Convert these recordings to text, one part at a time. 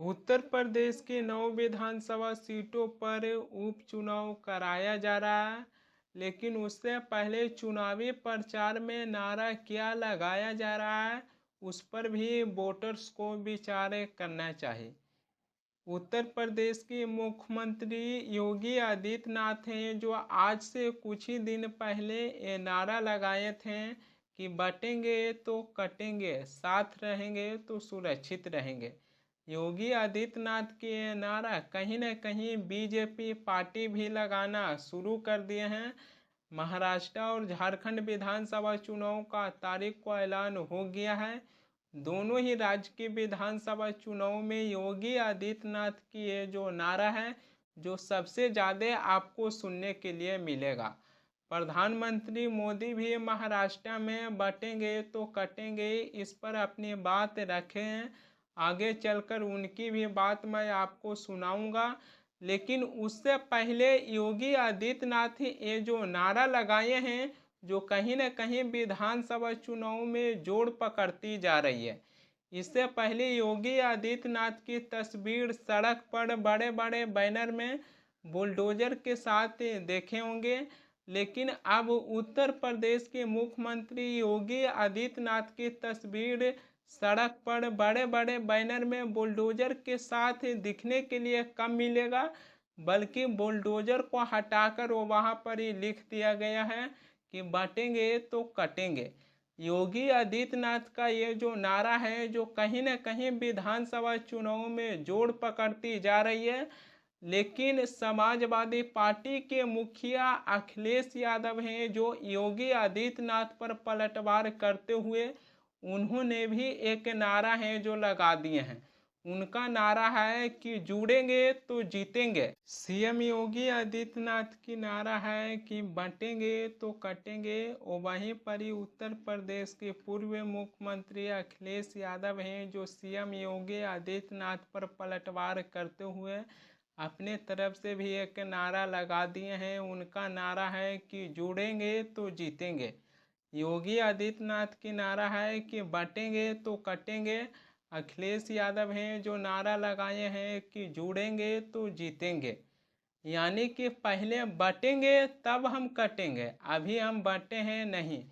उत्तर प्रदेश की 9 विधानसभा सीटों पर उपचुनाव कराया जा रहा है, लेकिन उससे पहले चुनावी प्रचार में नारा क्या लगाया जा रहा है, उस पर भी वोटर्स को विचार करना चाहिए। उत्तर प्रदेश के मुख्यमंत्री योगी आदित्यनाथ हैं, जो आज से कुछ ही दिन पहले ये नारा लगाए थे कि बटेंगे तो कटेंगे, साथ रहेंगे तो सुरक्षित रहेंगे। योगी आदित्यनाथ के ये नारा कहीं न कहीं बीजेपी पार्टी भी लगाना शुरू कर दिए हैं। महाराष्ट्र और झारखंड विधानसभा चुनाव का तारीख को ऐलान हो गया है। दोनों ही राज्य के विधानसभा चुनाव में योगी आदित्यनाथ की ये जो नारा है, जो सबसे ज़्यादा आपको सुनने के लिए मिलेगा। प्रधानमंत्री मोदी भी महाराष्ट्र में बटेंगे तो कटेंगे इस पर अपनी बात रखे हैं। आगे चलकर उनकी भी बात मैं आपको सुनाऊंगा, लेकिन उससे पहले योगी आदित्यनाथ ये जो नारा लगाए हैं, जो कहीं न कहीं विधानसभा चुनाव में जोड़ पकड़ती जा रही है। इससे पहले योगी आदित्यनाथ की तस्वीर सड़क पर बड़े बड़े बैनर में बुलडोजर के साथ देखे होंगे, लेकिन अब उत्तर प्रदेश के मुख्यमंत्री योगी आदित्यनाथ की तस्वीर सड़क पर बड़े बड़े बैनर में बुलडोजर के साथ दिखने के लिए कम मिलेगा, बल्कि बुलडोजर को हटाकर वो वहाँ पर ही लिख दिया गया है कि बांटेंगे तो कटेंगे। योगी आदित्यनाथ का ये जो नारा है, जो कहीं न कहीं विधानसभा चुनाव में जोड़ पकड़ती जा रही है, लेकिन समाजवादी पार्टी के मुखिया अखिलेश यादव हैं, जो योगी आदित्यनाथ पर पलटवार करते हुए उन्होंने भी एक नारा है जो लगा दिए हैं। उनका नारा है कि जुड़ेंगे तो जीतेंगे। सीएम योगी आदित्यनाथ की नारा है कि बटेंगे तो कटेंगे, और वहीं पर ही उत्तर प्रदेश के पूर्व मुख्यमंत्री अखिलेश यादव हैं, जो सीएम योगी आदित्यनाथ पर पलटवार करते हुए अपने तरफ से भी एक नारा लगा दिए हैं। उनका नारा है कि जुड़ेंगे तो जीतेंगे। योगी आदित्यनाथ की नारा है कि बटेंगे तो कटेंगे। अखिलेश यादव हैं, जो नारा लगाए हैं कि जुड़ेंगे तो जीतेंगे, यानी कि पहले बटेंगे तब हम कटेंगे, अभी हम बटे हैं नहीं।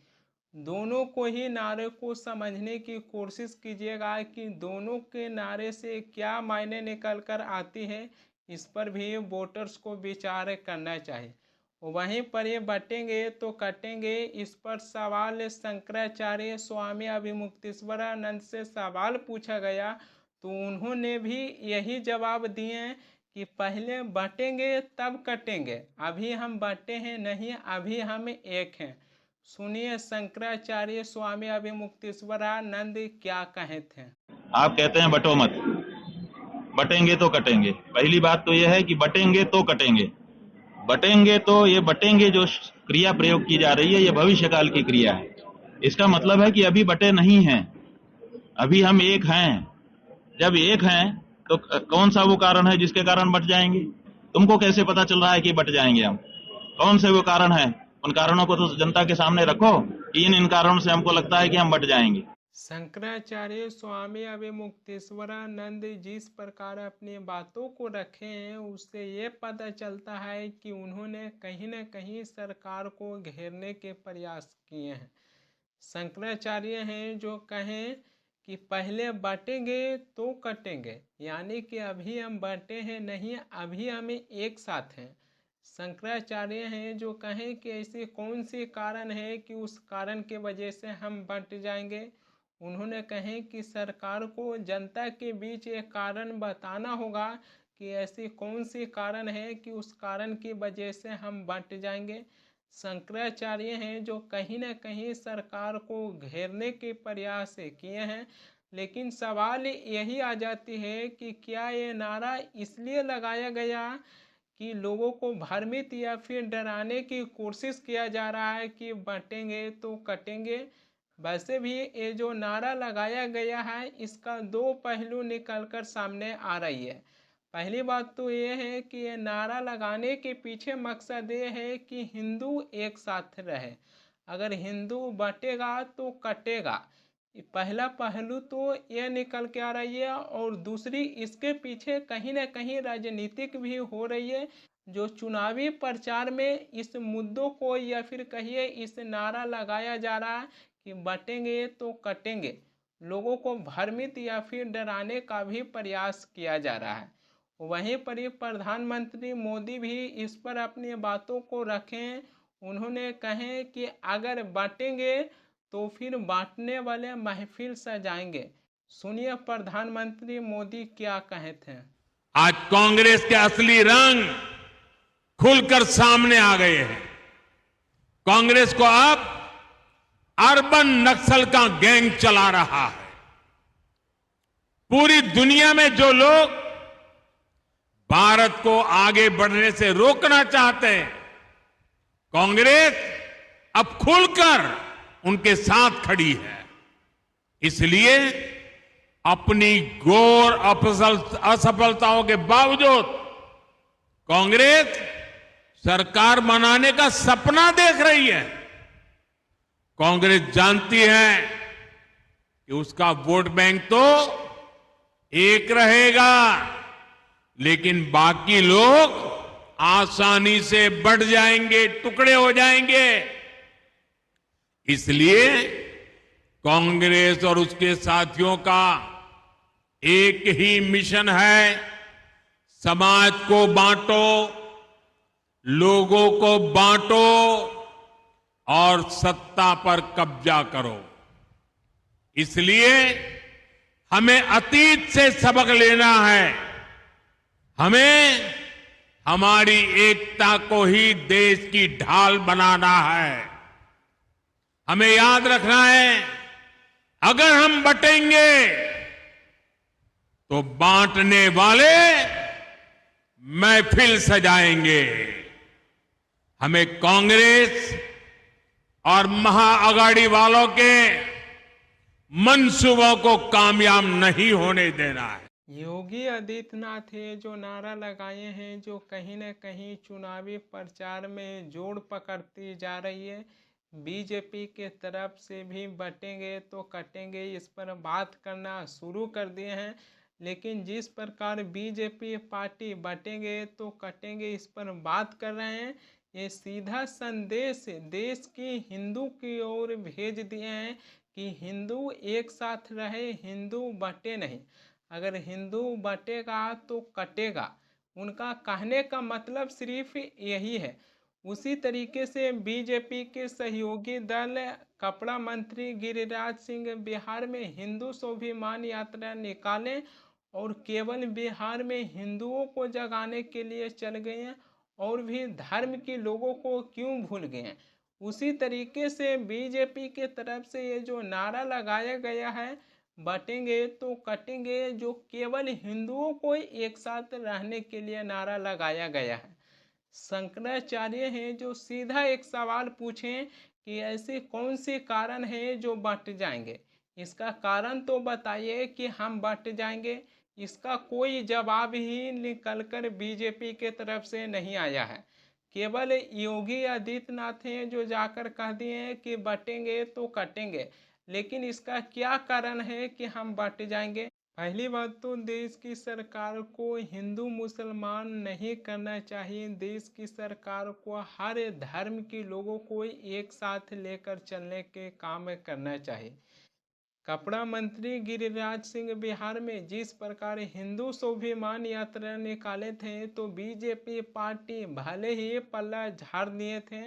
दोनों को ही नारे को समझने की कोशिश कीजिएगा कि दोनों के नारे से क्या मायने निकल कर आती है, इस पर भी वोटर्स को विचार करना चाहिए। वहीं पर ये बटेंगे तो कटेंगे, इस पर सवाल शंकराचार्य स्वामी अभिमुक्तेश्वरानंद से सवाल पूछा गया, तो उन्होंने भी यही जवाब दिए कि पहले बटेंगे तब कटेंगे, अभी हम बटे हैं नहीं, अभी हम एक हैं। सुनिए शंकराचार्य स्वामी अभिमुक्तेश्वरानंद क्या कहे थे। आप कहते हैं बटो मत, बटेंगे तो कटेंगे। पहली बात तो यह है कि बटेंगे तो कटेंगे। बटेंगे तो ये बटेंगे जो क्रिया प्रयोग की जा रही है, ये भविष्य काल की क्रिया है। इसका मतलब है कि अभी बटे नहीं हैं, अभी हम एक हैं। जब एक हैं तो कौन सा वो कारण है जिसके कारण बट जाएंगे? तुमको कैसे पता चल रहा है कि बट जाएंगे हम? कौन से वो कारण है? उन कारणों को तो जनता के सामने रखो कि इन कारणों से हमको लगता है कि हम बट जाएंगे। शंकराचार्य स्वामी अभिमुक्तेश्वरानंद जिस प्रकार अपनी बातों को रखे हैं, उससे ये पता चलता है कि उन्होंने कहीं न कहीं सरकार को घेरने के प्रयास किए हैं। शंकराचार्य हैं जो कहें कि पहले बांटेंगे तो कटेंगे, यानी कि अभी हम बांटे हैं नहीं, अभी हम एक साथ हैं। शंकराचार्य हैं जो कहें कि ऐसी कौन सी कारण है कि उस कारण के वजह से हम बंट जाएंगे। उन्होंने कहें कि सरकार को जनता के बीच एक कारण बताना होगा कि ऐसी कौन सी कारण है कि उस कारण की वजह से हम बंट जाएंगे। शंकराचार्य हैं जो कहीं न कहीं सरकार को घेरने के प्रयास किए हैं, लेकिन सवाल यही आ जाती है कि क्या ये नारा इसलिए लगाया गया कि लोगों को भ्रमित या फिर डराने की कोशिश किया जा रहा है कि बटेंगे तो कटेंगे। वैसे भी ये जो नारा लगाया गया है, इसका दो पहलू निकलकर सामने आ रही है। पहली बात तो ये है कि ये नारा लगाने के पीछे मकसद ये है कि हिंदू एक साथ रहे। अगर हिंदू बटेगा तो कटेगा, पहला पहलू तो यह निकल के आ रही है, और दूसरी इसके पीछे कहीं ना कहीं राजनीतिक भी हो रही है। जो चुनावी प्रचार में इस मुद्दों को या फिर कहिए इस नारा लगाया जा रहा है कि बटेंगे तो कटेंगे, लोगों को भ्रमित या फिर डराने का भी प्रयास किया जा रहा है। वहीं पर ही प्रधानमंत्री मोदी भी इस पर अपनी बातों को रखें। उन्होंने कहे कि अगर बांटेंगे तो फिर बांटने वाले महफिल सजाएंगे। सुनिए प्रधानमंत्री मोदी क्या कहे थे। आज कांग्रेस के असली रंग खुलकर सामने आ गए हैं। कांग्रेस को अब अर्बन नक्सल का गैंग चला रहा है। पूरी दुनिया में जो लोग भारत को आगे बढ़ने से रोकना चाहते हैं, कांग्रेस अब खुलकर उनके साथ खड़ी है। इसलिए अपनी घोर असफलताओं के बावजूद कांग्रेस सरकार बनाने का सपना देख रही है। कांग्रेस जानती है कि उसका वोट बैंक तो एक रहेगा, लेकिन बाकी लोग आसानी से बढ़ जाएंगे, टुकड़े हो जाएंगे। इसलिए कांग्रेस और उसके साथियों का एक ही मिशन है, समाज को बांटो, लोगों को बांटो और सत्ता पर कब्जा करो। इसलिए हमें अतीत से सबक लेना है। हमें हमारी एकता को ही देश की ढाल बनाना है। हमें याद रखना है, अगर हम बटेंगे तो बांटने वाले महफिल सजाएंगे। हमें कांग्रेस और महाअघाड़ी वालों के मंसूबों को कामयाब नहीं होने देना है। योगी आदित्यनाथ ये जो नारा लगाए हैं, जो कहीं न कहीं चुनावी प्रचार में जोड़ पकड़ती जा रही है। बीजेपी के तरफ से भी बटेंगे तो कटेंगे इस पर बात करना शुरू कर दिए हैं। लेकिन जिस प्रकार बीजेपी पार्टी बटेंगे तो कटेंगे इस पर बात कर रहे हैं, ये सीधा संदेश देश की हिंदू की ओर भेज दिए हैं कि हिंदू एक साथ रहे, हिंदू बटे नहीं। अगर हिंदू बटेगा तो कटेगा, उनका कहने का मतलब सिर्फ यही है। उसी तरीके से बीजेपी के सहयोगी दल कपड़ा मंत्री गिरिराज सिंह बिहार में हिंदू स्वाभिमान यात्रा निकालें और केवल बिहार में हिंदुओं को जगाने के लिए चल गए हैं, और भी धर्म के लोगों को क्यों भूल गए हैं। उसी तरीके से बीजेपी के तरफ से ये जो नारा लगाया गया है बटेंगे तो कटेंगे, जो केवल हिंदुओं को एक साथ रहने के लिए नारा लगाया गया है। शंकराचार्य हैं जो सीधा एक सवाल पूछें कि ऐसे कौन से कारण हैं जो बट जाएंगे, इसका कारण तो बताइए कि हम बट जाएंगे। इसका कोई जवाब ही निकलकर बीजेपी के तरफ से नहीं आया है। केवल योगी आदित्यनाथ हैं जो जाकर कह दिए हैं कि बटेंगे तो कटेंगे, लेकिन इसका क्या कारण है कि हम बट जाएंगे। पहली बात तो देश की सरकार को हिंदू मुसलमान नहीं करना चाहिए। देश की सरकार को हर धर्म के लोगों को एक साथ लेकर चलने के काम करना चाहिए। कपड़ा मंत्री गिरिराज सिंह बिहार में जिस प्रकार हिंदू स्वाभिमान यात्रा निकाले थे तो बीजेपी पार्टी भले ही पल्ला झाड़ दिए थे,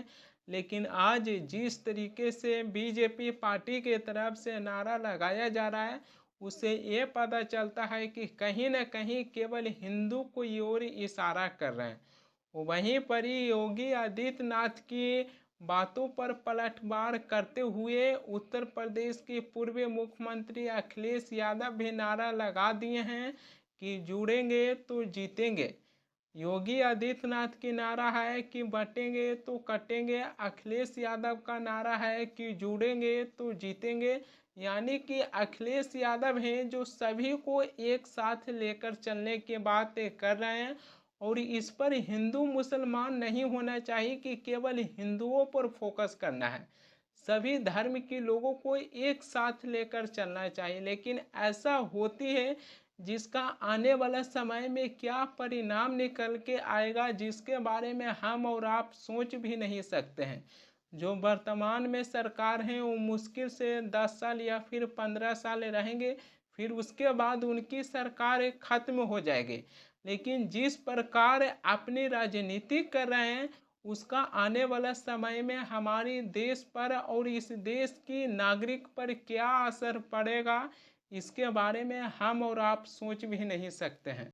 लेकिन आज जिस तरीके से बीजेपी पार्टी के तरफ से नारा लगाया जा रहा है उससे ये पता चलता है कि कहीं न कहीं केवल हिंदू को ओर इशारा कर रहे हैं। वहीं पर ही योगी आदित्यनाथ की बातों पर पलटवार करते हुए उत्तर प्रदेश के पूर्व मुख्यमंत्री अखिलेश यादव भी नारा लगा दिए हैं कि जुड़ेंगे तो जीतेंगे। योगी आदित्यनाथ की नारा है कि बटेंगे तो कटेंगे, अखिलेश यादव का नारा है कि जुड़ेंगे तो जीतेंगे। यानी कि अखिलेश यादव हैं जो सभी को एक साथ लेकर चलने की बात कर रहे हैं, और इस पर हिंदू मुसलमान नहीं होना चाहिए कि केवल हिंदुओं पर फोकस करना है। सभी धर्म के लोगों को एक साथ लेकर चलना चाहिए। लेकिन ऐसा होती है जिसका आने वाला समय में क्या परिणाम निकल के आएगा, जिसके बारे में हम और आप सोच भी नहीं सकते हैं। जो वर्तमान में सरकार है वो मुश्किल से 10 साल या फिर 15 साल रहेंगे, फिर उसके बाद उनकी सरकार खत्म हो जाएगी। लेकिन जिस प्रकार अपनी राजनीति कर रहे हैं, उसका आने वाला समय में हमारे देश पर और इस देश की नागरिक पर क्या असर पड़ेगा, इसके बारे में हम और आप सोच भी नहीं सकते हैं।